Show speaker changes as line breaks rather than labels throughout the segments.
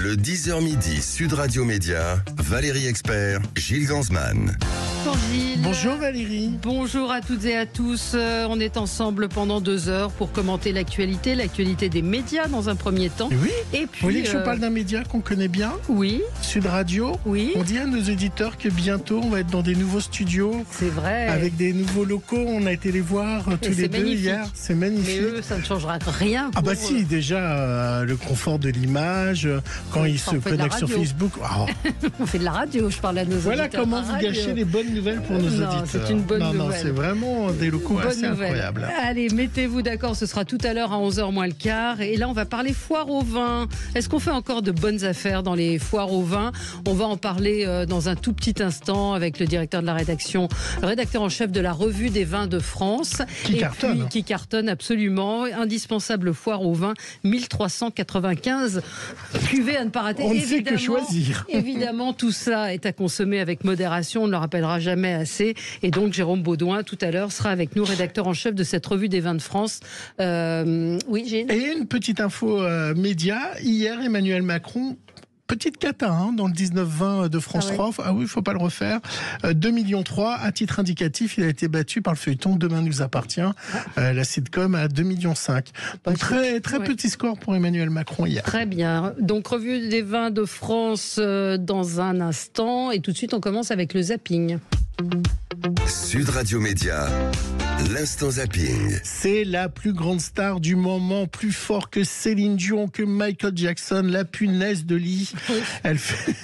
Le 10h midi, Sud Radio Média, Valérie Expert, Gilles Gansman.
Bonjour Gilles.
Bonjour Valérie.
Bonjour à toutes et à tous. On est ensemble pendant 2 heures pour commenter l'actualité des médias dans un premier temps.
Oui.
Et puis,
Vous voulez que je parle d'un média qu'on connaît bien ?
Oui.
Sud Radio.
Oui.
On dit à nos éditeurs que bientôt on va être dans des nouveaux studios.
C'est vrai.
Avec des nouveaux locaux. On a été les voir tous les deux
magnifique.
hier. C'est magnifique.
Mais eux, ça ne changera rien.
Ah bah si, déjà le confort de l'image, quand ils se connectent sur Facebook. Oh.
On fait de la radio, je parle à nos auditeurs.
Voilà comment vous gâchez les bonnes nouvelles pour nos auditeurs.
C'est une bonne nouvelle.
Non, c'est vraiment des locaux assez incroyables.
Allez, mettez-vous d'accord, ce sera tout à l'heure à 11h moins le quart. Et là, on va parler foire au vin. Est-ce qu'on fait encore de bonnes affaires dans les foires au vin ? On va en parler dans un tout petit instant avec le directeur de la rédaction, rédacteur en chef de la Revue des vins de France. Qui cartonne absolument. Indispensable foire au vin, 1395 cuvées à ne pas rater.
On ne sait que choisir.
Évidemment, tout ça est à consommer avec modération. On ne le rappellera jamais assez. Et donc, Jérôme Baudouin, tout à l'heure, sera avec nous, rédacteur en chef de cette Revue des vins de France. Oui, Gilles ?
Et une petite info média. Hier, Emmanuel Macron... Petite cata dans le 19-20 de France 3. Ah oui, il ne faut pas le refaire. 2,3 millions. À titre indicatif, il a été battu par le feuilleton Demain nous appartient, la sitcom à 2,5 millions. Donc très petit score pour Emmanuel Macron hier.
Très bien. Donc Revue des vins de France dans un instant. Et tout de suite, on commence avec le zapping.
Sud Radio Média, l'instant zapping.
C'est la plus grande star du moment, plus fort que Céline Dion, que Michael Jackson, la punaise de lit. Oui. Elle fait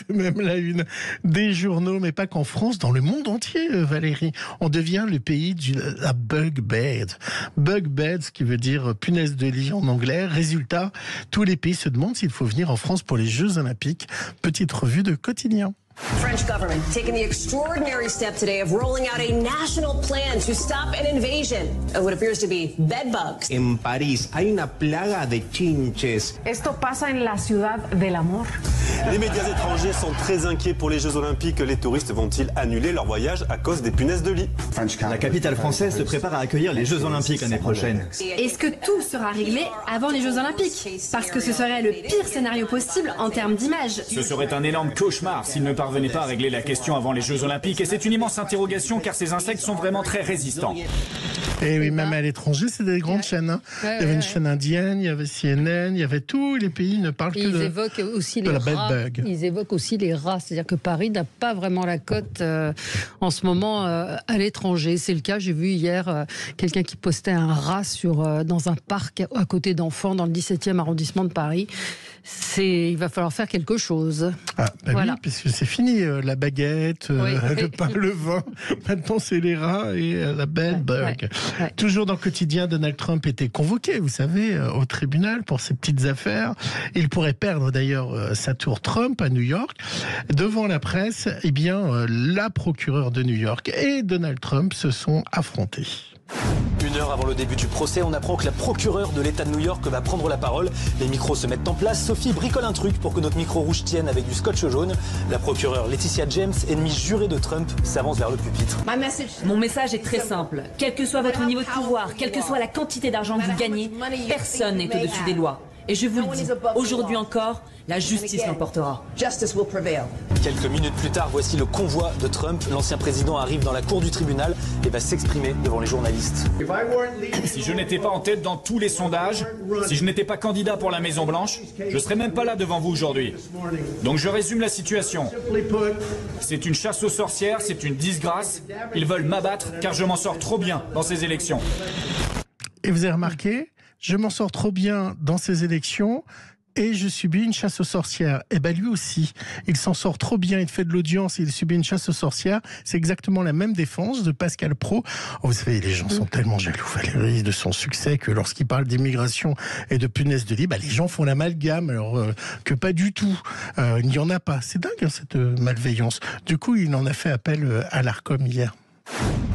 même la une des journaux, mais pas qu'en France, dans le monde entier, Valérie. On devient le pays de la bug bed. Bug bed, ce qui veut dire punaise de lit en anglais. Résultat, tous les pays se demandent s'il faut venir en France pour les Jeux Olympiques. Petite revue de quotidien.
French government taking the extraordinary step today of rolling out a national plan to stop an invasion of what appears to be bed bugs.
En París hay una plaga de chinches.
Esto pasa en la ciudad del amor.
Les médias étrangers sont très inquiets pour les Jeux Olympiques. Les touristes vont-ils annuler leur voyage à cause des punaises de lit ?
La capitale française se prépare à accueillir les Jeux Olympiques l'année prochaine.
Est-ce que tout sera réglé avant les Jeux Olympiques ? Parce que ce serait le pire scénario possible en termes d'image.
Ce serait un énorme cauchemar s'ils ne parvenaient pas à régler la question avant les Jeux Olympiques. Et c'est une immense interrogation car ces insectes sont vraiment très résistants.
Et oui, même à l'étranger, c'est des grandes chaînes. Il y avait une chaîne indienne, il y avait CNN, il y a tous les pays ne parlent que de la bed bug.
Ils évoquent aussi les rats, c'est-à-dire que Paris n'a pas vraiment la cote en ce moment à l'étranger. C'est le cas, j'ai vu hier quelqu'un qui postait un rat dans un parc à côté d'enfants dans le 17e arrondissement de Paris. Il va falloir faire quelque chose.
Ah, bah voilà. Oui, parce que c'est fini, la baguette, le pain, le vin. Maintenant, c'est les rats et la bed bug. Ouais. Toujours dans le quotidien, Donald Trump était convoqué, vous savez, au tribunal pour ses petites affaires. Il pourrait perdre d'ailleurs sa tour Trump à New York. Devant la presse, eh bien, la procureure de New York et Donald Trump se sont affrontés.
1 heure avant le début du procès, on apprend que la procureure de l'État de New York va prendre la parole. Les micros se mettent en place. Sophie bricole un truc pour que notre micro rouge tienne avec du scotch jaune. La procureure Laetitia James, ennemie jurée de Trump, s'avance vers le pupitre.
Mon message est très simple. Quel que soit votre niveau de pouvoir, quelle que soit la quantité d'argent que vous gagnez, personne n'est au-dessus des lois. Et je vous le dis, aujourd'hui encore, la justice l'emportera.
Quelques minutes plus tard, voici le convoi de Trump. L'ancien président arrive dans la cour du tribunal et va s'exprimer devant les journalistes.
Si je n'étais pas en tête dans tous les sondages, si je n'étais pas candidat pour la Maison-Blanche, je ne serais même pas là devant vous aujourd'hui. Donc je résume la situation. C'est une chasse aux sorcières, c'est une disgrâce. Ils veulent m'abattre car je m'en sors trop bien dans ces élections.
Et vous avez remarqué ? Je m'en sors trop bien dans ces élections et je subis une chasse aux sorcières. Et bien lui aussi, il s'en sort trop bien, il fait de l'audience, il subit une chasse aux sorcières. C'est exactement la même défense de Pascal Praud. Oh, vous savez, les gens sont tellement jaloux, Valérie, de son succès que lorsqu'il parle d'immigration et de punaises de lit, les gens font l'amalgame, alors que pas du tout. Il n'y en a pas. C'est dingue cette malveillance. Du coup, il en a fait appel à l'Arcom hier.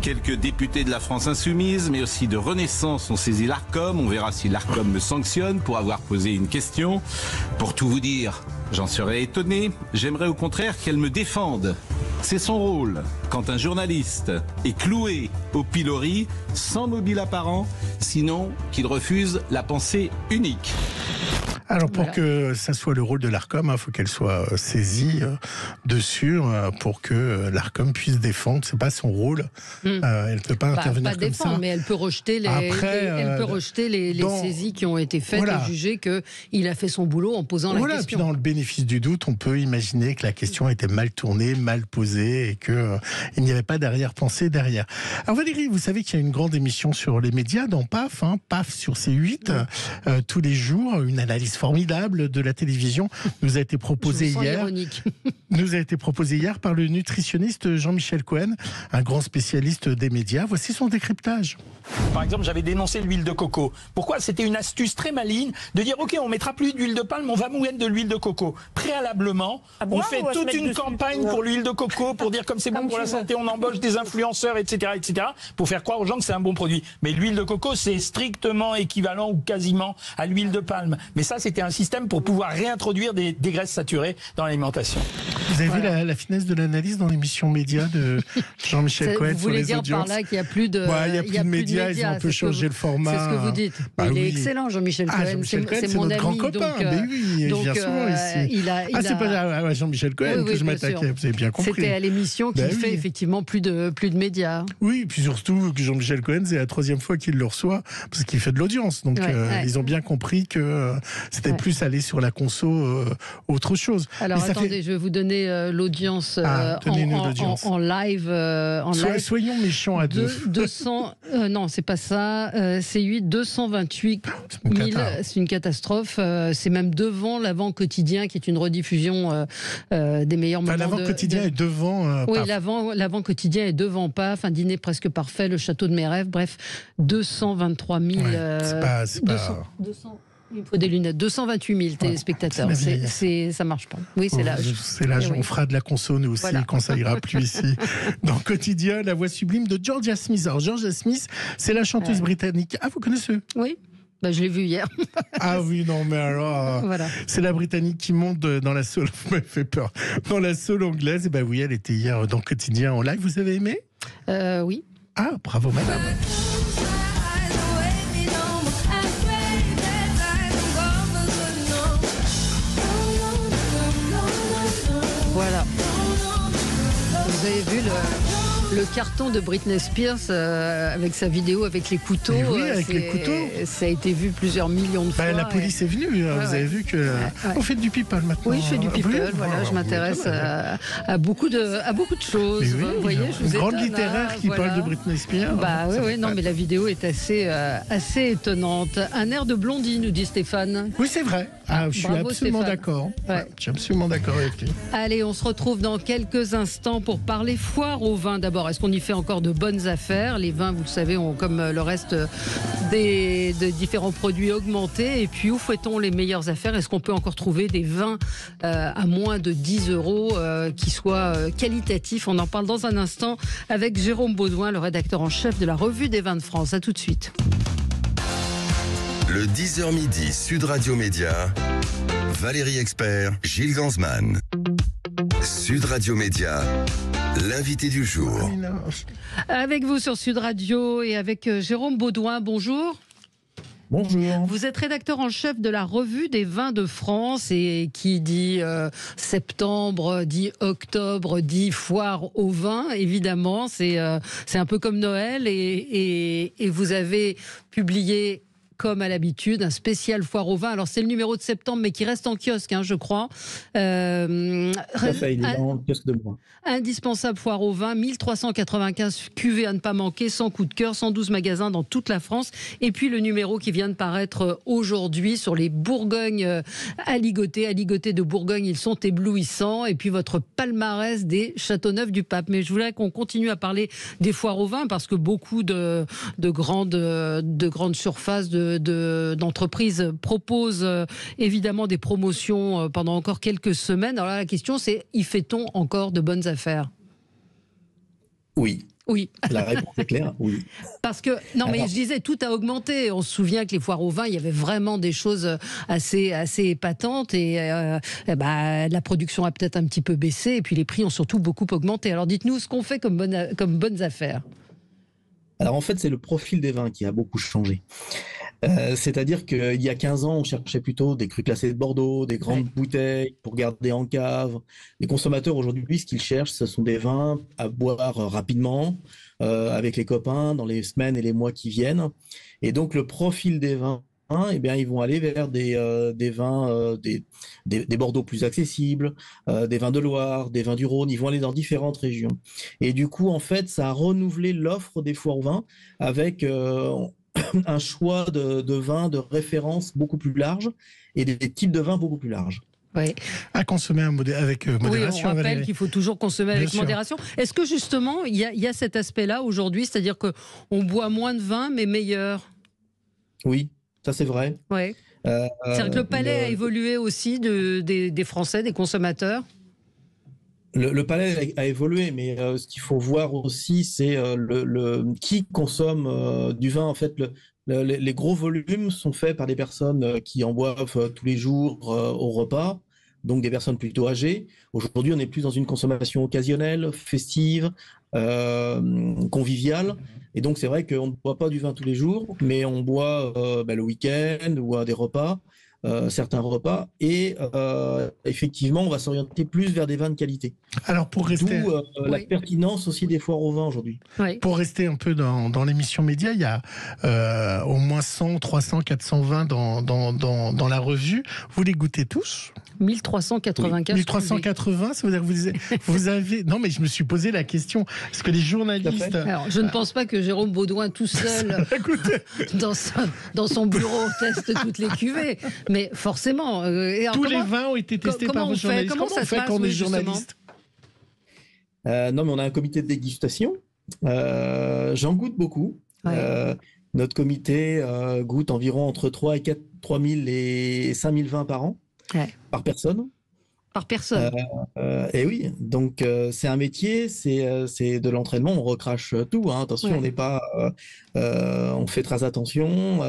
Quelques députés de la France Insoumise, mais aussi de Renaissance ont saisi l'Arcom. On verra si l'Arcom me sanctionne pour avoir posé une question. Pour tout vous dire, j'en serais étonné. J'aimerais au contraire qu'elle me défende. C'est son rôle quand un journaliste est cloué au pilori, sans mobile apparent, sinon qu'il refuse la pensée unique.
Alors pour que ça soit le rôle de l'Arcom, il faut qu'elle soit saisie dessus pour que l'Arcom puisse défendre. C'est pas son rôle. Elle ne peut pas intervenir
pas
comme
défendre,
ça.
mais elle peut rejeter les, elle peut rejeter les saisies qui ont été faites et juger qu'il a fait son boulot en posant la question.
Puis dans le bénéfice du doute, on peut imaginer que la question était mal tournée, mal posée et qu'il n'y avait pas d'arrière-pensée derrière. Alors Valérie, vous savez qu'il y a une grande émission sur les médias dans PAF, PAF sur C8, tous les jours, une analyse formidable de la télévision nous a été proposée hier. Nous a été proposée hier par le nutritionniste Jean-Michel Cohen, un grand spécialiste des médias. Voici son décryptage.
Par exemple, j'avais dénoncé l'huile de coco. Pourquoi? C'était une astuce très maligne de dire ok, on mettra plus d'huile de palme, on va mettre de l'huile de coco. Préalablement, on fait toute une campagne pour l'huile de coco, pour dire comme c'est bon pour la santé, on embauche des influenceurs, etc., pour faire croire aux gens que c'est un bon produit. Mais l'huile de coco, c'est strictement équivalent ou quasiment à l'huile de palme. Mais ça, c'était un système pour pouvoir réintroduire des graisses saturées dans l'alimentation.
Vous avez vu la finesse de l'analyse dans l'émission Média de Jean-Michel Cohen sur les audiences?
Vous voulez dire par là qu'il n'y a plus de,
il y a plus de médias, ils ont un peu changé le format.
C'est ce que vous dites. Il est excellent, Jean-Michel Cohen.
C'est mon ami. Grand copain. Mais oui, il vient souvent ici. C'est pas à Jean-Michel Cohen que je m'attaquais, vous avez bien compris.
C'était à l'émission qui fait effectivement plus de médias.
Oui, et puis surtout que Jean-Michel Cohen, c'est la 3e fois qu'il le reçoit, parce qu'il fait de l'audience. Donc ils ont bien compris que c'était plus aller sur la conso, autre chose.
Alors attendez, je vais vous donner l'audience en live.
Soyons méchants à deux.
200, non, c'est pas ça. C8, 228 000. C'est une catastrophe. C'est même devant l'Avant quotidien, qui est une rediffusion des meilleurs moments.
L'Avant quotidien est devant.
Oui, l'Avant quotidien est devant PAF. Un dîner presque parfait, le château de mes rêves. Bref, 223 000.
C'est pas.
200. Il faut des lunettes. 228 000 téléspectateurs. Ça marche pas. Oui, c'est l'âge.
C'est l'âge. On fera de la conso, nous aussi, quand ça ira plus ici. Dans Quotidien, la voix sublime de Georgia Smith. Alors, Georgia Smith, c'est la chanteuse britannique. Ah, vous connaissez?
Oui. Je l'ai vu hier.
Ah oui, non, mais alors, c'est la Britannique qui monte dans la soul. Vous m'avez fait peur. Dans la soul anglaise. Et oui, elle était hier dans Quotidien en live. Vous avez aimé?
Oui.
Ah, bravo, madame.
Voilà. Vous avez vu le carton de Britney Spears avec sa vidéo avec les couteaux.
Oui, avec les couteaux.
Ça a été vu plusieurs millions de fois.
La police est venue. Vous avez vu que on fait du people maintenant.
Oui, je fais du people. Je m'intéresse à beaucoup de choses. Vous voyez,
une grande littéraire qui parle de Britney Spears.
Non, mais la vidéo est assez étonnante. Un air de Blondie, nous dit Stéphane.
Oui, c'est vrai. Je suis absolument d'accord. Je suis absolument d'accord avec lui.
Allez, on se retrouve dans quelques instants pour parler foire au vin. D'abord, est-ce qu'on y fait encore de bonnes affaires? Les vins, vous le savez, ont comme le reste de différents produits augmenté. Et puis, où fait-on les meilleures affaires? Est-ce qu'on peut encore trouver des vins à moins de 10 € qui soient qualitatifs? On en parle dans un instant avec Jérôme Baudouin, le rédacteur en chef de la Revue des vins de France. À tout de suite.
Le 10h midi, Sud Radio Média, Valérie Expert, Gilles Gansman. Sud Radio Média, l'invité du jour.
Avec vous sur Sud Radio et avec Jérôme Baudouin, bonjour.
Bonjour.
Vous êtes rédacteur en chef de la Revue des vins de France et qui dit septembre, dit octobre, dit foire au vin, évidemment. C'est un peu comme Noël et vous avez publié, comme à l'habitude, un spécial foire au vin. Alors c'est le numéro de septembre, mais qui reste en kiosque, je crois.
Tout à fait, il est dans le kiosque de moi.
Indispensable foire au vin, 1395 cuvées à ne pas manquer, 100 coups de cœur, 112 magasins dans toute la France. Et puis le numéro qui vient de paraître aujourd'hui sur les Bourgognes aligotés de Bourgogne, ils sont éblouissants. Et puis votre palmarès des Châteauneuf du Pape. Mais je voudrais qu'on continue à parler des foires au vin parce que beaucoup de grandes surfaces, d'entreprises proposent évidemment des promotions pendant encore quelques semaines. Alors là, la question c'est, y fait-on encore de bonnes affaires?
Oui.
Oui.
La réponse est claire, oui.
Parce que, je disais, tout a augmenté. On se souvient que les foires au vin, il y avait vraiment des choses assez épatantes et la production a peut-être un petit peu baissé et puis les prix ont surtout beaucoup augmenté. Alors dites-nous ce qu'on fait comme bonnes affaires.
Alors en fait, c'est le profil des vins qui a beaucoup changé. C'est-à-dire qu'il y a 15 ans, on cherchait plutôt des crus classés de Bordeaux, des grandes bouteilles pour garder en cave. Les consommateurs aujourd'hui, ce qu'ils cherchent, ce sont des vins à boire rapidement, avec les copains, dans les semaines et les mois qui viennent. Et donc le profil des vins, eh bien, ils vont aller vers des vins, des Bordeaux plus accessibles, des vins de Loire, des vins du Rhône. Ils vont aller dans différentes régions. Et du coup, en fait, ça a renouvelé l'offre des foires aux vins avec un choix de vins de référence beaucoup plus large et des types de vins beaucoup plus larges.
Oui.
À consommer avec modération.
Oui, on rappelle qu'il faut toujours consommer avec modération. Est-ce que justement, il y a cet aspect-là aujourd'hui, c'est-à-dire qu'on boit moins de vin, mais meilleur?
Oui, ça c'est vrai.
Ouais. C'est-à-dire que le palais a évolué aussi des Français, des consommateurs?
Le palais a évolué, mais ce qu'il faut voir aussi, c'est qui consomme du vin. En fait, les gros volumes sont faits par des personnes qui en boivent tous les jours au repas, donc des personnes plutôt âgées. Aujourd'hui, on est plus dans une consommation occasionnelle, festive, conviviale. Et donc, c'est vrai qu'on ne boit pas du vin tous les jours, mais on boit le week-end ou à des repas. Certains repas et effectivement on va s'orienter plus vers des vins de qualité.
Alors pour rester
la pertinence aussi des foires au vin aujourd'hui.
Pour rester un peu dans l'émission média, il y a au moins 100, 300, 400 vins dans la revue. Vous les goûtez tous?
1384.
1380, ça veut dire que vous avez... Non mais je me suis posé la question, est-ce que les journalistes...
Alors je ne pense pas que Jérôme Baudouin tout seul dans son bureau teste toutes les cuvées. Mais forcément...
Tous les vins ont été testés par vos journalistes. Comment on fait quand on est journaliste?
Non, mais on a un comité de dégustation. J'en goûte beaucoup. Notre comité goûte environ entre 3 000 et 5 000 vins par an, par personne.
Par personne.
Et oui, donc c'est un métier, c'est de l'entraînement, on recrache tout, hein, attention, on n'est pas, on fait très attention,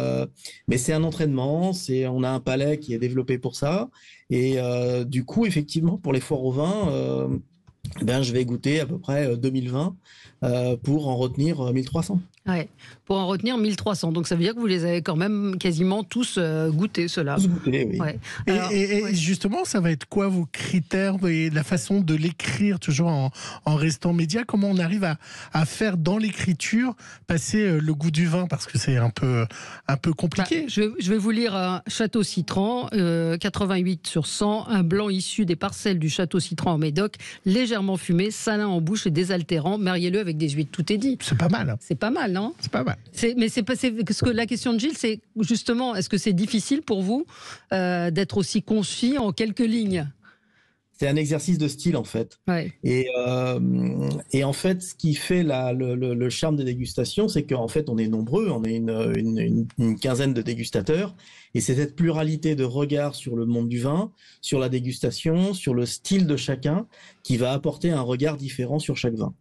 mais c'est un entraînement, on a un palais qui est développé pour ça, et du coup, effectivement, pour les foires au vin, je vais goûter à peu près 2020 pour en retenir 1300.
Ouais, pour en retenir 1300. Donc ça veut dire que vous les avez quand même quasiment tous goûtés, ceux-là.
Tous goûtés, oui.
Ouais.
Et justement, ça va être quoi vos critères et la façon de l'écrire, toujours en restant média? Comment on arrive à faire dans l'écriture passer le goût du vin? Parce que c'est un peu compliqué.
Je vais vous lire un Château Citran, 88 sur 100, un blanc issu des parcelles du Château Citran en Médoc, légèrement fumé, salin en bouche et désaltérant. Mariez-le avec des huîtres, tout est dit.
C'est pas mal.
C'est pas mal, non?
C'est pas mal.
Mais la question de Gilles, c'est justement, est-ce que c'est difficile pour vous d'être aussi concis en quelques lignes?
C'est un exercice de style en fait. Et en fait, ce qui fait le charme des dégustations, c'est qu'en fait, on est nombreux, on est une quinzaine de dégustateurs, et c'est cette pluralité de regards sur le monde du vin, sur la dégustation, sur le style de chacun, qui va apporter un regard différent sur chaque vin.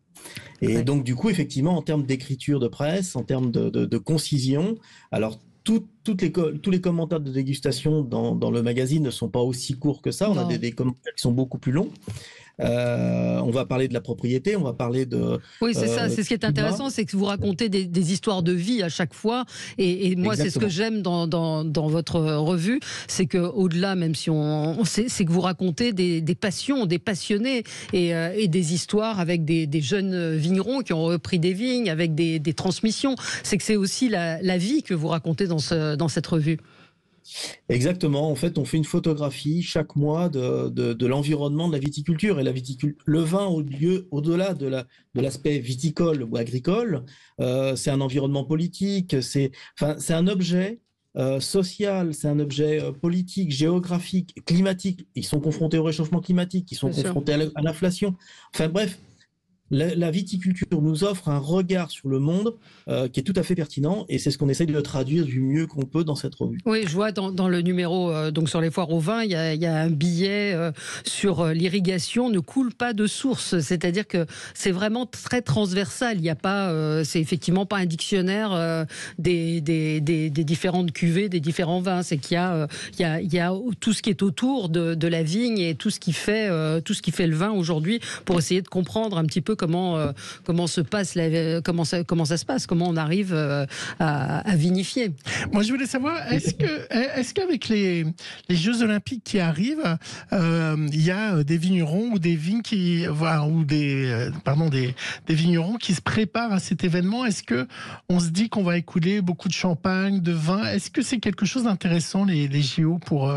Et donc, du coup, effectivement, en termes d'écriture de presse, en termes de concision, alors tous les commentaires de dégustation dans le magazine ne sont pas aussi courts que ça. On a des commentaires qui sont beaucoup plus longs. On va parler de la propriété, on va parler de...
Oui, c'est ça, c'est ce qui est intéressant, c'est que vous racontez des histoires de vie à chaque fois, et moi c'est ce que j'aime dans votre revue, c'est qu'au-delà, même si c'est que vous racontez des passions, des passionnés, et des histoires avec des jeunes vignerons qui ont repris des vignes, avec des transmissions. C'est que c'est aussi la vie que vous racontez dans cette revue.
Exactement. En fait, on fait une photographie chaque mois de l'environnement de la viticulture. Et le vin, au-delà de l'aspect viticole ou agricole, c'est un environnement politique, c'est un objet social, c'est un objet politique, géographique, climatique. Ils sont confrontés au réchauffement climatique, ils sont confrontés à l'inflation. Enfin bref, la viticulture nous offre un regard sur le monde qui est tout à fait pertinent, et c'est ce qu'on essaye de traduire du mieux qu'on peut dans cette revue.
Oui, je vois dans le numéro donc sur les foires au vin, il y a un billet sur l'irrigation ne coule pas de source, c'est-à-dire que c'est vraiment très transversal. Il n'y a pas, c'est effectivement pas un dictionnaire des différentes cuvées, des différents vins. C'est qu'il y a tout ce qui est autour de la vigne et tout ce qui fait le vin aujourd'hui, pour essayer de comprendre un petit peu comment se passe comment ça se passe, comment on arrive à vinifier.
Moi, je voulais savoir, est-ce qu'avec les Jeux Olympiques qui arrivent, il y a des vignerons ou des vignes des vignerons qui se préparent à cet événement? Est-ce que on se dit qu'on va écouler beaucoup de champagne, de vin? Est-ce que c'est quelque chose d'intéressant, les JO, pour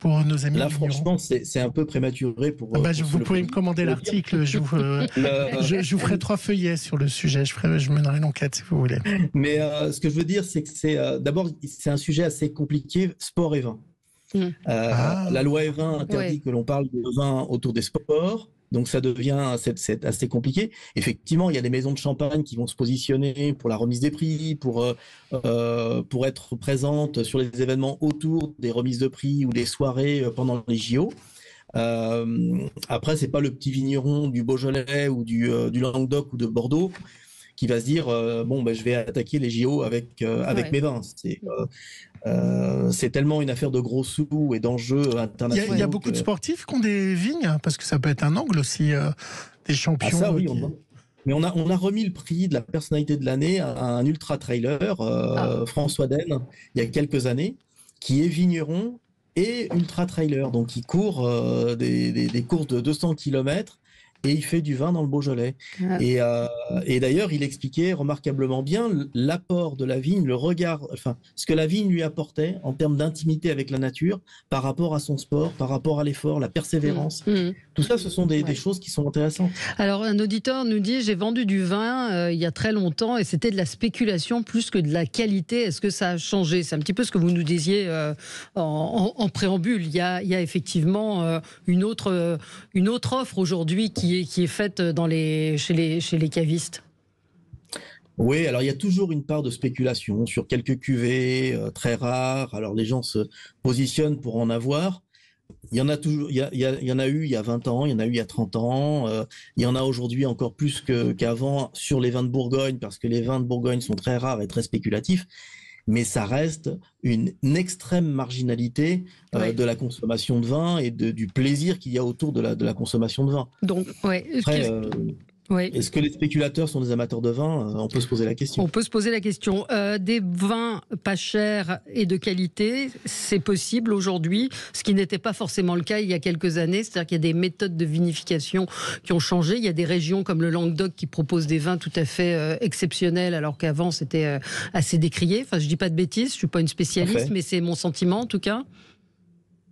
nos amis?
Là, franchement, c'est un peu prématuré pour.
Vous pouvez me commander l'article. Je vous ferai 3 feuillets sur le sujet. Je mènerai l'enquête si vous voulez.
Mais ce que je veux dire, c'est que d'abord, c'est un sujet assez compliqué, sport et vin. La loi E20 interdit que l'on parle de vin autour des sports. Donc ça devient c'est assez compliqué. Effectivement, il y a des maisons de champagne qui vont se positionner pour la remise des prix, pour être présentes sur les événements autour des remises de prix ou des soirées pendant les JO. Après, c'est pas le petit vigneron du Beaujolais ou du Languedoc ou de Bordeaux qui va se dire je vais attaquer les JO avec mes vins. C'est tellement une affaire de gros sous et d'enjeux internationaux.
Il y a beaucoup de sportifs qui ont des vignes, parce que ça peut être un angle aussi, des champions.
Ah ça, oui, mais on a remis le prix de la personnalité de l'année à un ultra-trailer, François Den, il y a quelques années, qui est vigneron et ultra-trailer. Donc il court des courses de 200 km et il fait du vin dans le Beaujolais. Et d'ailleurs, il expliquait remarquablement bien l'apport de la vigne, le regard, ce que la vigne lui apportait en termes d'intimité avec la nature par rapport à son sport, par rapport à l'effort, la persévérance. Tout ça, ce sont des choses qui sont intéressantes.
Alors, un auditeur nous dit, j'ai vendu du vin il y a très longtemps et c'était de la spéculation plus que de la qualité. Est-ce que ça a changé? C'est un petit peu ce que vous nous disiez en préambule. Il y a effectivement une autre offre aujourd'hui qui est faite chez les cavistes.
Oui, alors il y a toujours une part de spéculation sur quelques cuvées très rares. Alors les gens se positionnent pour en avoir. Il y en a toujours, il y en a eu il y a 20 ans, il y en a eu il y a 30 ans, il y en a aujourd'hui encore plus qu'avant sur les vins de Bourgogne, parce que les vins de Bourgogne sont très rares et très spéculatifs. Mais ça reste une extrême marginalité de la consommation de vin et du plaisir qu'il y a autour de la consommation de vin.
Donc,
après, est-ce que les spéculateurs sont des amateurs de vin? On peut se poser la question.
On peut se poser la question. Des vins pas chers et de qualité, c'est possible aujourd'hui, ce qui n'était pas forcément le cas il y a quelques années. C'est-à-dire qu'il y a des méthodes de vinification qui ont changé. Il y a des régions comme le Languedoc qui proposent des vins tout à fait exceptionnels, alors qu'avant c'était assez décrié. Enfin, je dis pas de bêtises, je suis pas une spécialiste, mais c'est mon sentiment en tout cas.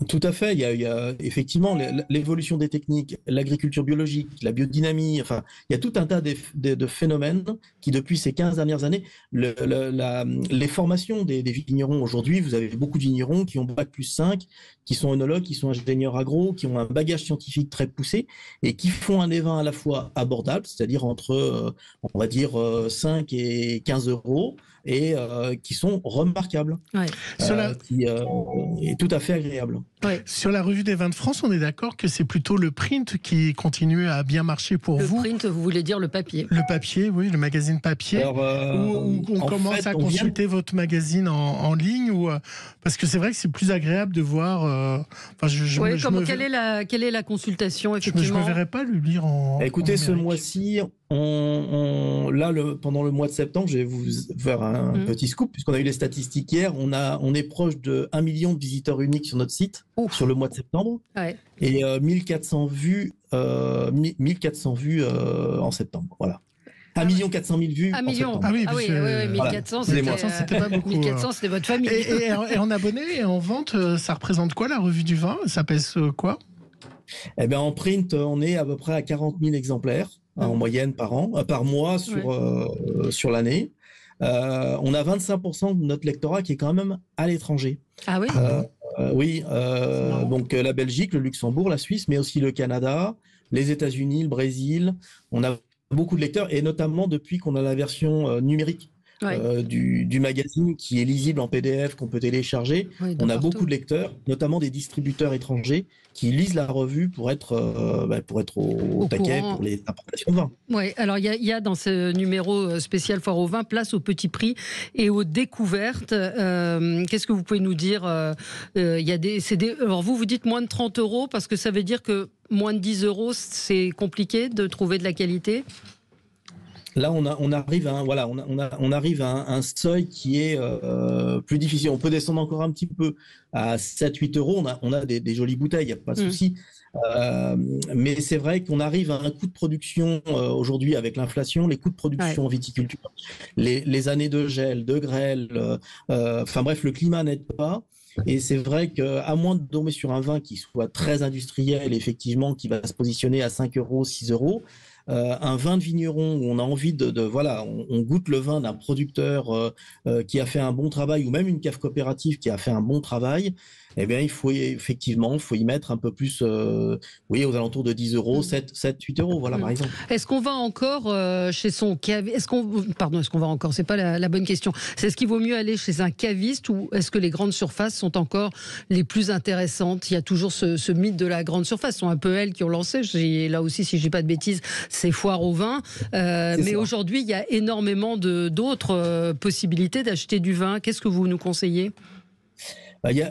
Tout à fait. Il y a effectivement l'évolution des techniques, l'agriculture biologique, la biodynamie. Enfin, il y a tout un tas de phénomènes qui, depuis ces 15 dernières années, les formations des vignerons aujourd'hui, vous avez beaucoup de vignerons qui ont Bac+5, qui sont œnologues, qui sont ingénieurs agro, qui ont un bagage scientifique très poussé et qui font des vins à la fois abordables, c'est-à-dire entre, on va dire, 5 et 15 euros, et qui sont remarquables, et tout à fait agréables.
Sur la revue des vins de France, on est d'accord que c'est plutôt le print qui continue à bien marcher pour vous.
Le print, vous voulez dire le papier? Le
papier, oui, le magazine papier. Alors, où on commence à consulter votre magazine en ligne, parce que c'est vrai que c'est plus agréable de voir.
Quelle est la consultation, effectivement?
Je ne me verrais pas le lire en.
Écoutez, ce mois-ci, pendant le mois de septembre, je vais vous faire un petit scoop, puisqu'on a eu les statistiques hier. On est proche de 1 million de visiteurs uniques sur notre site sur le mois de septembre, et 1400 vues en septembre. Voilà. 1 400 000 vues.
1 million.
Ah oui,
1400, c'était pas beaucoup. 1400, c'était votre famille.
Et en abonnés et en vente, ça représente quoi la revue du vin? Ça pèse quoi?
Eh bien, en print, on est à peu près à 40 000 exemplaires en moyenne par mois sur l'année. On a 25% de notre lectorat qui est quand même à l'étranger.
Ah oui.
Oui, donc la Belgique, le Luxembourg, la Suisse, mais aussi le Canada, les États-Unis, le Brésil. On a beaucoup de lecteurs, et notamment depuis qu'on a la version numérique du magazine qui est lisible en PDF, qu'on peut télécharger. On a beaucoup de lecteurs, notamment des distributeurs étrangers, qui lisent la revue pour être au taquet pour les importations de vin.
Oui, alors il y a dans ce numéro spécial Foire au vin, place au petit prix et aux découvertes. Qu'est-ce que vous pouvez nous dire? Alors vous dites moins de 30 euros, parce que ça veut dire que moins de 10 €, c'est compliqué de trouver de la qualité?
Là, on arrive à un seuil qui est plus difficile. On peut descendre encore un petit peu à 7-8 €. On a des jolies bouteilles, il n'y a pas de souci. Mais c'est vrai qu'on arrive à un coût de production aujourd'hui avec l'inflation, les coûts de production en viticulture, les années de gel, de grêle, enfin bref, le climat n'aide pas. Et c'est vrai qu'à moins de tomber sur un vin qui soit très industriel, effectivement, qui va se positionner à 5 €, 6 €, un vin de vigneron où on a envie on goûte le vin d'un producteur qui a fait un bon travail, ou même une cave coopérative qui a fait un bon travail, eh bien, il faut y mettre un peu plus, aux alentours de 10 €, 7-8 €, voilà, par exemple.
Est-ce qu'on va encore chez son caviste? Est-ce qu'on va encore? C'est pas la bonne question. C'est ce qu'il vaut mieux aller chez un caviste, ou est-ce que les grandes surfaces sont encore les plus intéressantes? Il y a toujours ce mythe de la grande surface. Ce sont un peu elles qui ont lancé. Là aussi, si je dis pas de bêtises, c'est foire au vin. Mais aujourd'hui, il y a énormément d'autres possibilités d'acheter du vin. Qu'est-ce que vous nous conseillez?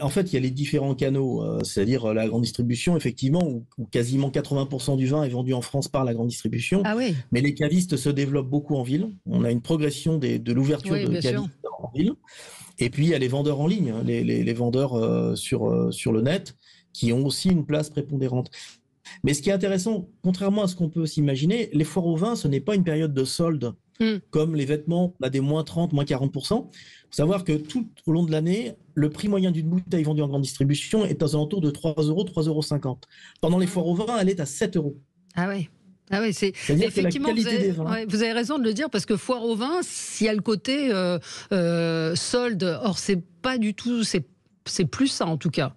En fait, il y a les différents canaux, c'est-à-dire la grande distribution, effectivement, où quasiment 80% du vin est vendu en France par la grande distribution.
Ah oui.
Mais les cavistes se développent beaucoup en ville. On a une progression de l'ouverture de cavistes en ville. Et puis, il y a les vendeurs en ligne, les vendeurs sur le net, qui ont aussi une place prépondérante. Mais ce qui est intéressant, contrairement à ce qu'on peut s'imaginer, les foires au vin, ce n'est pas une période de solde comme les vêtements. On a des moins 30, moins 40%. Il faut savoir que tout au long de l'année, le prix moyen d'une bouteille vendue en grande distribution est aux alentours de 3 €, 3,50 €. Pendant les foires au vin, elle est à 7 €.
Ah oui. Ah oui, effectivement, vous avez raison de le dire, parce que foire au vin, s'il y a le côté solde, or c'est pas du tout, c'est plus ça en tout cas.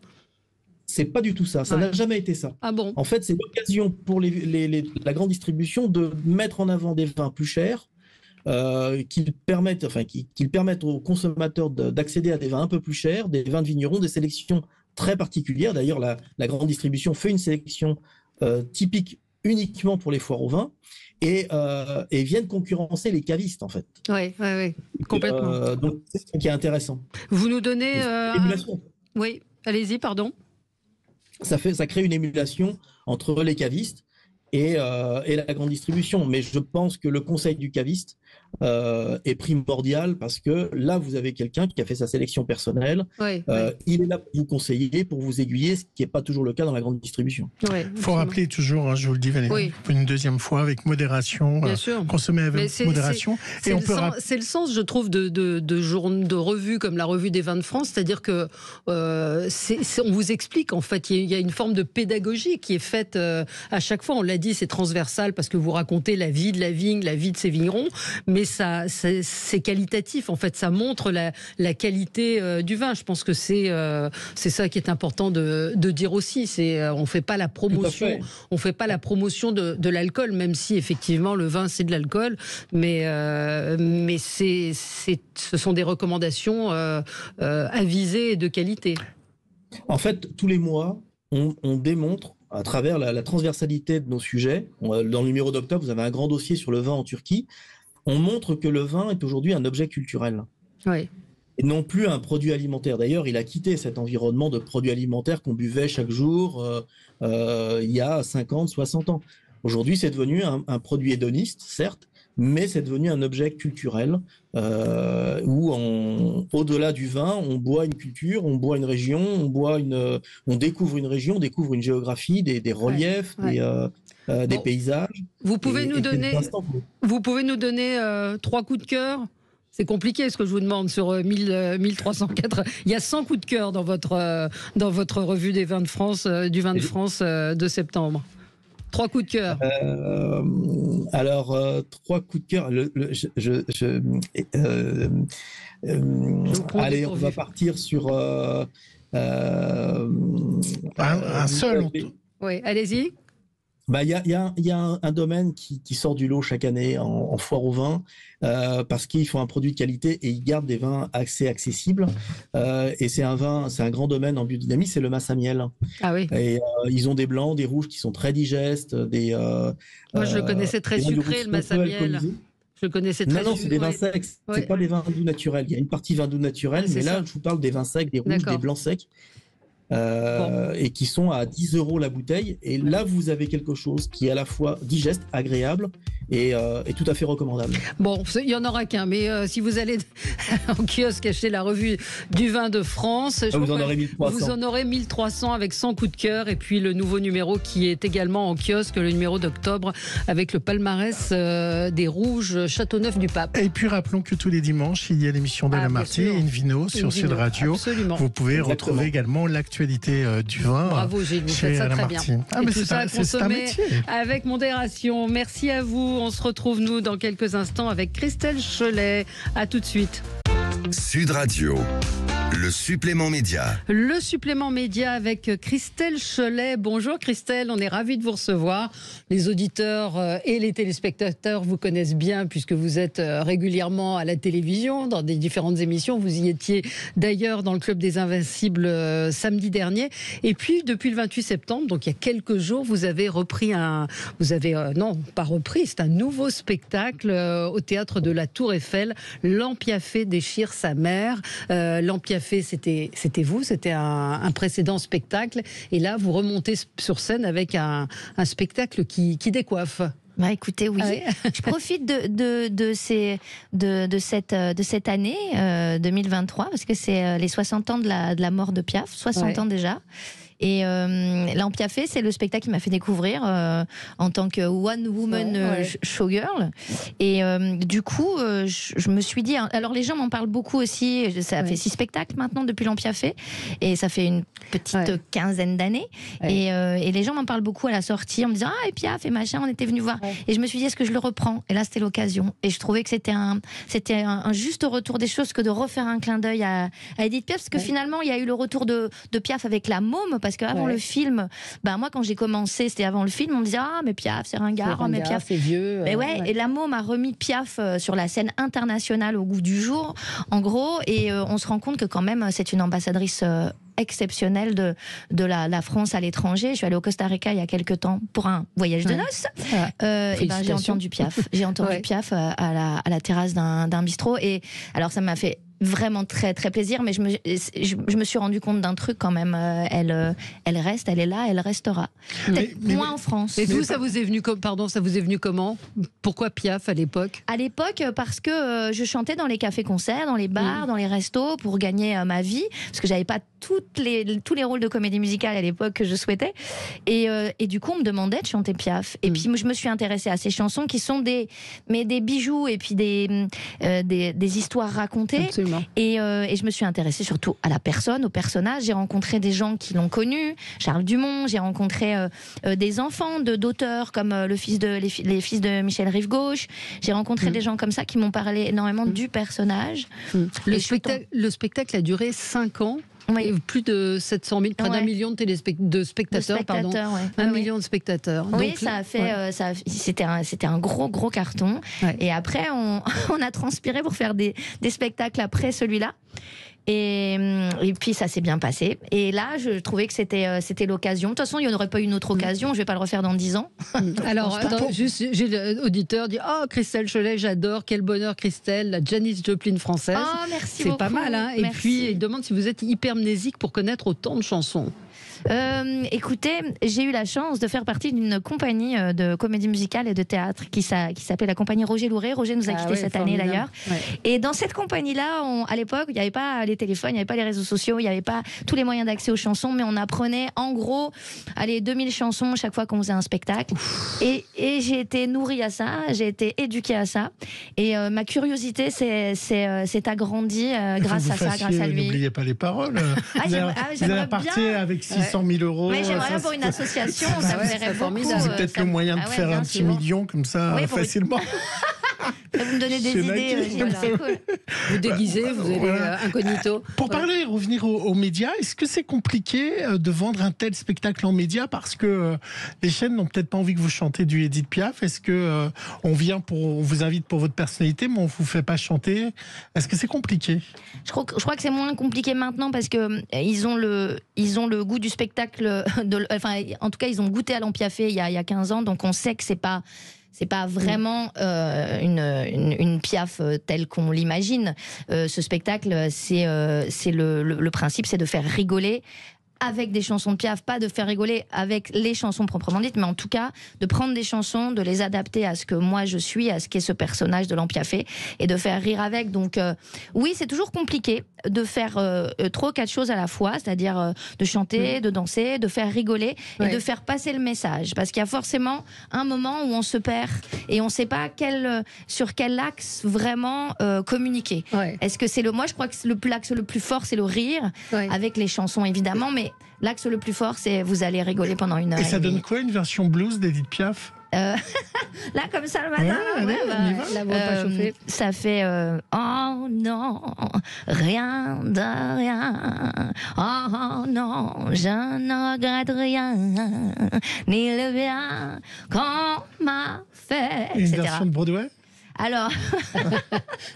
C'est pas du tout ça, ça n'a jamais été ça.
Ah bon?
En fait, c'est l'occasion pour la grande distribution de mettre en avant des vins plus chers, qu'ils permettent aux consommateurs d'accéder à des vins un peu plus chers, des vins de vignerons, des sélections très particulières. D'ailleurs, la grande distribution fait une sélection typique uniquement pour les foires au vin, et viennent concurrencer les cavistes, en fait.
Oui, complètement.
Donc, c'est ce qui est intéressant.
Vous nous donnez... Oui, allez-y, pardon.
Ça crée une émulation entre les cavistes et la grande distribution. Mais je pense que le conseil du caviste est primordial, parce que là, vous avez quelqu'un qui a fait sa sélection personnelle. Il est là pour vous conseiller, pour vous aiguiller, ce qui n'est pas toujours le cas dans la grande distribution.
Il faut rappeler toujours, je vous le dis Valérie, une deuxième fois, avec modération, consommer avec modération.
C'est le sens, je trouve, de revues comme la Revue des Vins de France, c'est-à-dire que on vous explique, en fait, il y a une forme de pédagogie qui est faite à chaque fois. On l'a dit, c'est transversal, parce que vous racontez la vie de la vigne, la vie de ces vignerons, mais c'est qualitatif, en fait, ça montre la qualité du vin. Je pense que c'est ça qui est important de dire aussi. On fait pas la promotion, de l'alcool, même si effectivement le vin c'est de l'alcool, mais ce sont des recommandations avisées et de qualité.
En fait, tous les mois, on démontre, à travers la transversalité de nos sujets, dans le numéro d'octobre, vous avez un grand dossier sur le vin en Turquie. On montre que le vin est aujourd'hui un objet culturel. Oui. Et non plus un produit alimentaire. D'ailleurs, il a quitté cet environnement de produits alimentaires qu'on buvait chaque jour il y a 50, 60 ans. Aujourd'hui, c'est devenu un produit hédoniste, certes, mais c'est devenu un objet culturel où, au-delà du vin, on boit une culture, on boit une région, on découvre une région, on découvre une géographie, des reliefs, des paysages.
Vous pouvez nous donner 3 coups de cœur? C'est compliqué ce que je vous demande sur 1304. Il y a 100 coups de cœur dans votre revue des vins de France, du vin de France de septembre. 3 coups de cœur.
Alors, 3 coups de cœur. Allez, on va partir sur
un seul.
Oui, allez-y.
Il y a un domaine qui sort du lot chaque année en foire au vin, parce qu'ils font un produit de qualité et ils gardent des vins assez accessibles. Et c'est un grand domaine en biodynamie, c'est le Massamiel.
Ah oui.
Et ils ont des blancs, des rouges qui sont très digestes.
Moi, je le connaissais très sucré, le Massamiel. Je le connaissais très sucré.
Non, c'est des vins secs.
Ouais.
C'est pas des vins doux naturels. Il y a une partie vin doux naturel, mais là, je vous parle des vins secs, des rouges, des blancs secs. et qui sont à 10 € la bouteille. Et là, vous avez quelque chose qui est à la fois digeste, agréable et tout à fait recommandable.
Bon, il n'y en aura qu'un, mais si vous allez en kiosque acheter la revue du vin de France,
vous en aurez 1300.
Vous en aurez 1300 avec 100 coups de cœur, et puis le nouveau numéro qui est également en kiosque, le numéro d'octobre, avec le palmarès des rouges Châteauneuf-du-Pape.
Et puis rappelons que tous les dimanches, il y a l'émission d'Alain Marty, Invino sur Sud Radio.
Absolument.
Vous pouvez retrouver également l'actualité du vin.
Bravo Gilles, vous faites ça très bien.
Mais
tout ça à consommer avec modération. Merci à vous. On se retrouve nous dans quelques instants avec Christelle Cholet. À tout de suite.
Sud Radio, le supplément média.
Le supplément média avec Christelle Cholet. Bonjour Christelle, on est ravis de vous recevoir. Les auditeurs et les téléspectateurs vous connaissent bien puisque vous êtes régulièrement à la télévision dans des différentes émissions. Vous y étiez d'ailleurs dans le Club des Invincibles samedi dernier. Et puis depuis le 28 septembre, donc il y a quelques jours, vous avez repris non, pas repris, c'est un nouveau spectacle au théâtre de la Tour Eiffel. L'Empiaffé déchire sa mère. L'Empiaffé, c'était vous, c'était un précédent spectacle. Et là, vous remontez sur scène avec un spectacle qui décoiffe.
Bah écoutez, oui. Je profite de cette année 2023 parce que c'est les 60 ans de la mort de Piaf, 60 ans déjà. Et l'Empiaffé, c'est le spectacle qui m'a fait découvrir en tant que one woman showgirl. Et du coup, je me suis dit. Alors les gens m'en parlent beaucoup aussi. Ça fait 6 spectacles maintenant depuis l'Empiaffé, et ça fait une petite quinzaine d'années. Et les gens m'en parlent beaucoup à la sortie en me disant et Piaf et machin, on était venus voir. Et je me suis dit est-ce que je le reprends? Et là c'était l'occasion. Et je trouvais que c'était un juste retour des choses que de refaire un clin d'œil à Edith Piaf, parce que finalement il y a eu le retour de Piaf avec La Môme. Parce qu'avant le film, moi quand j'ai commencé, c'était avant le film, on me disait mais Piaf c'est ringard, mais Piaf
c'est vieux.
Mais et La Môme a remis Piaf sur la scène internationale au goût du jour, en gros, et on se rend compte que quand même c'est une ambassadrice exceptionnelle de la France à l'étranger. Je suis allée au Costa Rica il y a quelques temps pour un voyage de noces. Et j'ai entendu Piaf. J'ai entendu Piaf à la terrasse d'un bistrot, et alors ça m'a fait vraiment très très plaisir, mais je me suis rendu compte d'un truc quand même. Elle reste, elle est là, elle restera. Peut-être moins en France.
Et vous, ça vous est venu comment? Pourquoi Piaf à l'époque?
À l'époque, parce que je chantais dans les cafés-concerts, dans les bars, dans les restos pour gagner ma vie, parce que j'avais pas tous les rôles de comédie musicale à l'époque que je souhaitais. Et du coup, on me demandait de chanter Piaf. Et puis, je me suis intéressée à ces chansons qui sont des bijoux et puis des histoires racontées. Absolument. Et je me suis intéressée surtout à la personne, au personnage. J'ai rencontré des gens qui l'ont connu, Charles Dumont. J'ai rencontré des enfants d'auteurs comme les fils de Michel Rive-Gauche. J'ai rencontré des gens comme ça qui m'ont parlé énormément du personnage.
Le spectacle a duré 5 ans. Oui. Plus de 700 000, près d'1 million de spectateurs, pardon. 1 million de spectateurs.
Oui,
donc,
ça a fait, c'était un gros carton. Et après, on a transpiré pour faire des spectacles après celui-là. Et puis ça s'est bien passé. Et là, je trouvais que c'était l'occasion. De toute façon, il n'y en aurait pas eu une autre occasion. Je ne vais pas le refaire dans 10 ans.
Alors, j'ai l'auditeur dit Christelle Cholet, j'adore. Quel bonheur, Christelle, la Janis Joplin française.
Oh, merci
C'est
beaucoup.
pas mal, hein. Et
merci.
puis, il demande si vous êtes hypermnésique pour connaître autant de chansons.
Écoutez, j'ai eu la chance de faire partie d'une compagnie de comédie musicale et de théâtre qui s'appelait la compagnie Roger Louret. Roger nous a quittés cette année d'ailleurs. Et dans cette compagnie-là, à l'époque, il n'y avait pas les téléphones, il n'y avait pas les réseaux sociaux, il n'y avait pas tous les moyens d'accès aux chansons, mais on apprenait en gros 2000 chansons chaque fois qu'on faisait un spectacle. Et j'ai été nourrie à ça, j'ai été éduquée à ça. Et ma curiosité s'est agrandie grâce à ça, grâce à lui.
N'oubliez pas les paroles.
J'aimerais bien.
Avec 600 000 €.
Mais j'aimerais bien pour une association, ça me plairait beaucoup.
C'est peut-être le moyen de faire un petit million comme ça, facilement.
Vous me donnez des idées, c'est cool.
Vous déguisez, vous allez incognito.
Pour revenir aux médias, est-ce que c'est compliqué de vendre un tel spectacle en médias parce que les chaînes n'ont peut-être pas envie que vous chantez du Edith Piaf? Est-ce que on vous invite pour votre personnalité, mais on vous fait pas chanter? Est-ce que c'est compliqué?
Je crois que c'est moins compliqué maintenant parce que ils ont le goût du spectacle. En tout cas, ils ont goûté à l'Empiaffé il y a 15 ans, donc on sait que c'est pas vraiment une Piaf telle qu'on l'imagine. Ce spectacle, c'est le principe, c'est de faire rigoler avec des chansons de Piaf, pas de faire rigoler avec les chansons proprement dites, mais en tout cas de prendre des chansons, de les adapter à ce que moi je suis, à ce qu'est ce personnage de l'Empiaffé, et de faire rire avec. Donc oui, c'est toujours compliqué de faire 3 ou 4 choses à la fois, c'est-à-dire de chanter, de danser, de faire rigoler et de faire passer le message, parce qu'il y a forcément un moment où on se perd et on ne sait pas sur quel axe vraiment communiquer. Est-ce que c'est moi je crois que l'axe le plus fort c'est le rire, avec les chansons évidemment, mais l'axe le plus fort c'est vous allez rigoler pendant 1 heure.
Et ça donne quoi une version blues d'Edith Piaf?
Là comme ça le matin,
la voix pas chauffée.
Ça fait oh non, rien de rien, oh non, je ne regrette rien, ni le bien qu'on m'a fait,
et une
etc.
version de Broadway?
Alors,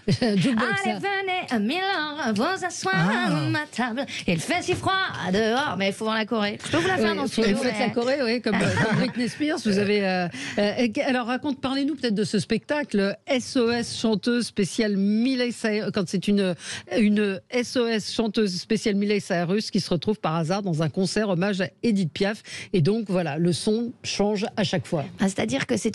allez, venez à Milan, vous asseoir à ma table. Il fait si froid dehors, mais il faut voir la Corée. Je peux vous la faire dans le studio.
Vous faites la Corée, oui, comme Britney Spears. Vous avez. Alors, parlez-nous peut-être de ce spectacle SOS chanteuse spéciale Miley Cyrus, quand c'est une SOS chanteuse spéciale Miley Cyrus qui se retrouve par hasard dans un concert hommage à Edith Piaf. Et donc, voilà, le son change à chaque fois.
C'est-à-dire que c'est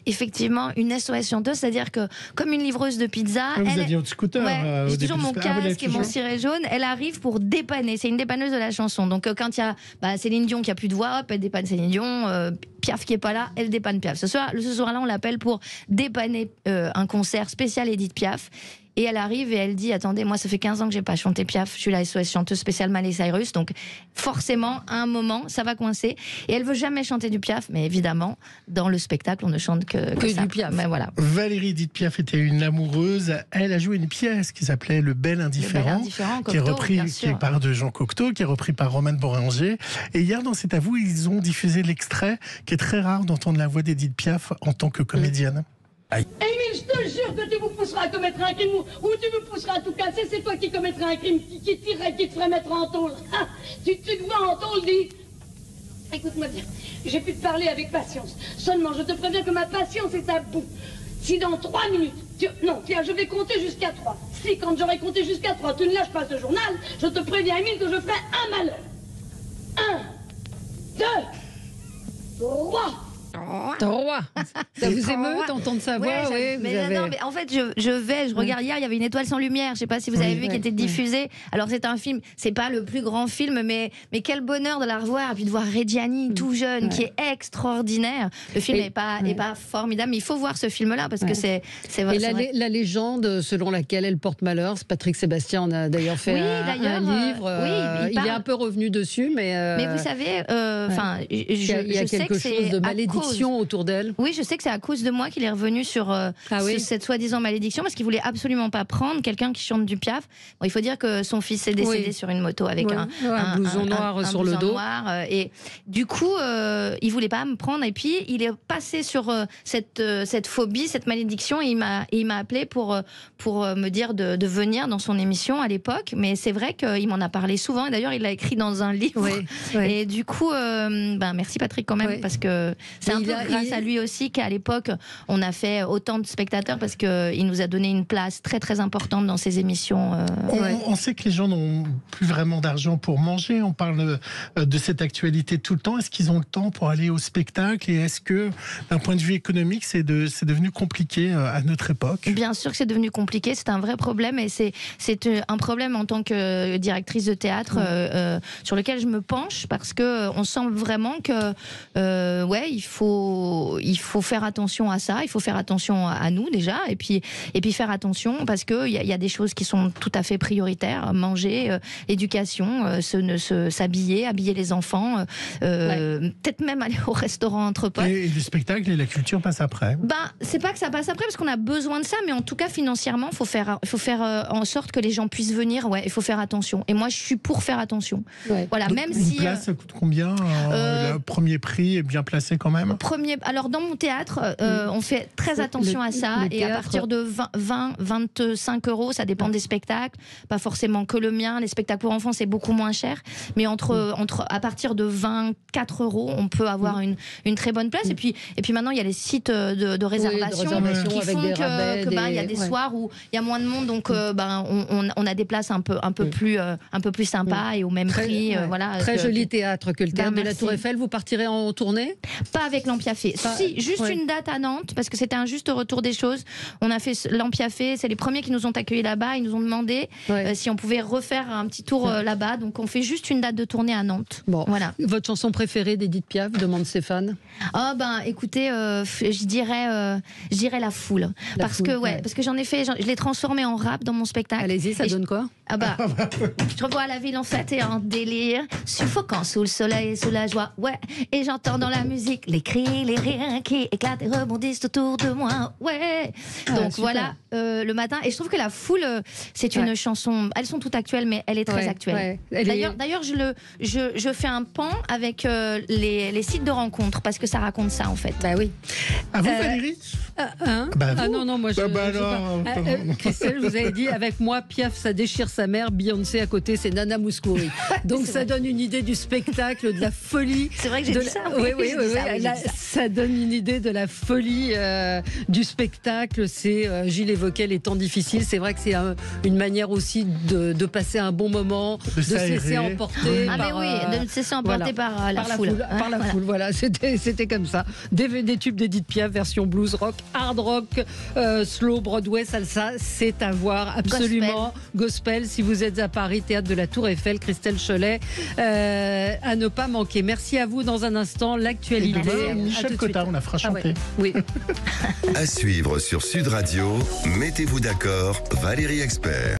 effectivement une SOS chanteuse. C'est-à-dire que, comme une livreuse de pizza...
Vous aviez votre scooter
j'ai toujours mon casque et mon ciré jaune. Elle arrive pour dépanner. C'est une dépanneuse de la chanson. Donc, quand il y a Céline Dion qui a plus de voix, hop, elle dépanne Céline Dion. Piaf qui est pas là, elle dépanne Piaf. Ce soir-là, on l'appelle pour dépanner un concert spécial Edith Piaf. Et elle arrive et elle dit, attendez, moi ça fait 15 ans que j'ai pas chanté Piaf, je suis la SOS chanteuse spéciale Miley Cyrus, donc forcément à un moment ça va coincer. Et elle veut jamais chanter du Piaf, mais évidemment dans le spectacle on ne chante que ça.
Du Piaf.
Mais voilà.
Valérie Edith Piaf était une amoureuse. Elle a joué une pièce qui s'appelait Le Bel Indifférent, qui est par de Jean Cocteau, qui est repris par Romane Boranger. Et hier dans cet avou, ils ont diffusé l'extrait qui est très rare d'entendre la voix d'Edith Piaf en tant que comédienne.
Émile, je te jure que tu me pousseras à commettre un crime, ou tu me pousseras à tout casser, c'est toi qui commettras un crime, qui tirerait, qui te ferait mettre en tôle. Ah, tu te vois en tôle, dis. Écoute-moi bien, j'ai pu te parler avec patience. Seulement, je te préviens que ma patience est à bout. Si dans 3 minutes, non, tiens, je vais compter jusqu'à 3. Si, quand j'aurai compté jusqu'à 3, tu ne lâches pas ce journal, je te préviens, Émile, que je ferai un malheur. 1, 2, 3.
Ça vous émeut d'entendre sa voix?
Mais en fait, je regarde hier, il y avait Une étoile sans lumière, je sais pas si vous avez vu, qui était diffusée. Alors c'est un film, c'est pas le plus grand film, mais quel bonheur de la revoir, et puis de voir Reggiani tout jeune, qui est extraordinaire. Le film n'est pas formidable, mais il faut voir ce film-là parce que c'est vrai.
Et la légende selon laquelle elle porte malheur, Patrick Sébastien en a d'ailleurs fait un livre. Il est un peu revenu dessus, mais
vous savez,
il y a quelque chose de malédiction autour d'elle.
Oui, je sais que c'est à cause de moi qu'il est revenu sur cette soi-disant malédiction, parce qu'il voulait absolument pas prendre quelqu'un qui chante du Piaf. Bon, il faut dire que son fils est décédé sur une moto avec un
blouson noir sur le dos.
Et du coup, il voulait pas me prendre. Et puis, il est passé sur cette phobie, cette malédiction. Et il m'a appelé pour me dire de venir dans son émission à l'époque. Mais c'est vrai qu'il m'en a parlé souvent. Et d'ailleurs, il l'a écrit dans un livre. Et du coup, merci Patrick quand même, parce que c'est un peu grâce à lui aussi qu'à l'époque, on a fait autant de spectateurs, parce qu'il nous a donné une place très très importante dans ses émissions.
On sait que les gens n'ont plus vraiment d'argent pour manger. On parle de cette actualité tout le temps. Est-ce qu'ils ont le temps pour aller au spectacle? Et est-ce que, d'un point de vue économique, c'est devenu compliqué à notre époque?
Bien sûr que c'est devenu compliqué. C'est un vrai problème. Et c'est un problème en tant que directrice de théâtre sur lequel je me penche, parce qu'on sent vraiment que il faut faire attention à ça, il faut faire attention à nous déjà, et puis faire attention, parce qu'il y a des choses qui sont tout à fait prioritaires: manger, éducation, s'habiller, habiller les enfants, peut-être même aller au restaurant entre potes.
Et du spectacle et la culture passe après.
C'est pas que ça passe après, parce qu'on a besoin de ça, mais en tout cas financièrement, il faut faire en sorte que les gens puissent venir. Il faut faire attention. Et moi, je suis pour faire attention. Voilà,
donc,
même
une place, ça coûte combien? Le premier prix est bien placé quand même?
Premier Alors dans mon théâtre, on fait très attention à ça, et à partir de 25 €, ça dépend des spectacles, pas forcément que le mien. Les spectacles pour enfants c'est beaucoup moins cher, mais à partir de 24 €, on peut avoir une très bonne place. Et puis maintenant il y a les sites de réservation qui font qu'il y a des soirs où il y a moins de monde, donc on a des places un peu plus sympas et au même prix. Voilà.
Très joli théâtre que le théâtre de la Tour Eiffel. Vous partirez en tournée?
Pas avec l'Ampiafé. Si, juste une date à Nantes, parce que c'était un juste retour des choses. On a fait l'Ampiafé, c'est les premiers qui nous ont accueillis là-bas. Ils nous ont demandé si on pouvait refaire un petit tour là-bas. Donc on fait juste une date de tournée à Nantes.
Bon.
Voilà.
Votre chanson préférée d'Edith Piaf, demande Stéphane?
Écoutez, je dirais La Foule. Parce que j'en ai fait, je l'ai transformé en rap dans mon spectacle.
Allez-y, ça donne quoi?
Je revois la ville en fête et en délire, suffocant sous le soleil et sous la joie, et j'entends dans la musique les cris, les rires qui éclatent et rebondissent autour de moi, Donc voilà, le matin, et je trouve que La Foule, c'est une chanson, elles sont toutes actuelles, mais elle est très actuelle. D'ailleurs, je fais un pan avec les sites de rencontres, parce que ça raconte ça en fait.
Bah oui.
À vous, Valérie?
Non, moi Christelle, vous avez dit, avec moi, Piaf, ça déchire sa mère, Beyoncé à côté, c'est Nana Mouskouri. Donc ça donne une idée du spectacle, de la folie.
C'est vrai que j'ai dit ça.
Ça donne une idée de la folie du spectacle. Gilles évoquait les temps difficiles. C'est vrai que c'est une manière aussi de passer un bon moment, de se laisser emporter.
De se laisser emporter par la foule.
Par la foule, voilà. C'était comme ça. Des tubes d'Edith Piaf, version blues rock, hard rock, slow, Broadway, salsa, c'est à voir absolument. Gospel, si vous êtes à Paris, théâtre de la Tour Eiffel, Christelle Cholet, à ne pas manquer. Merci à vous. Dans un instant, l'actualité.
Michel Cotta, on la fera chanter.
Oui.
À suivre sur Sud Radio, mettez-vous d'accord, Valérie Expert.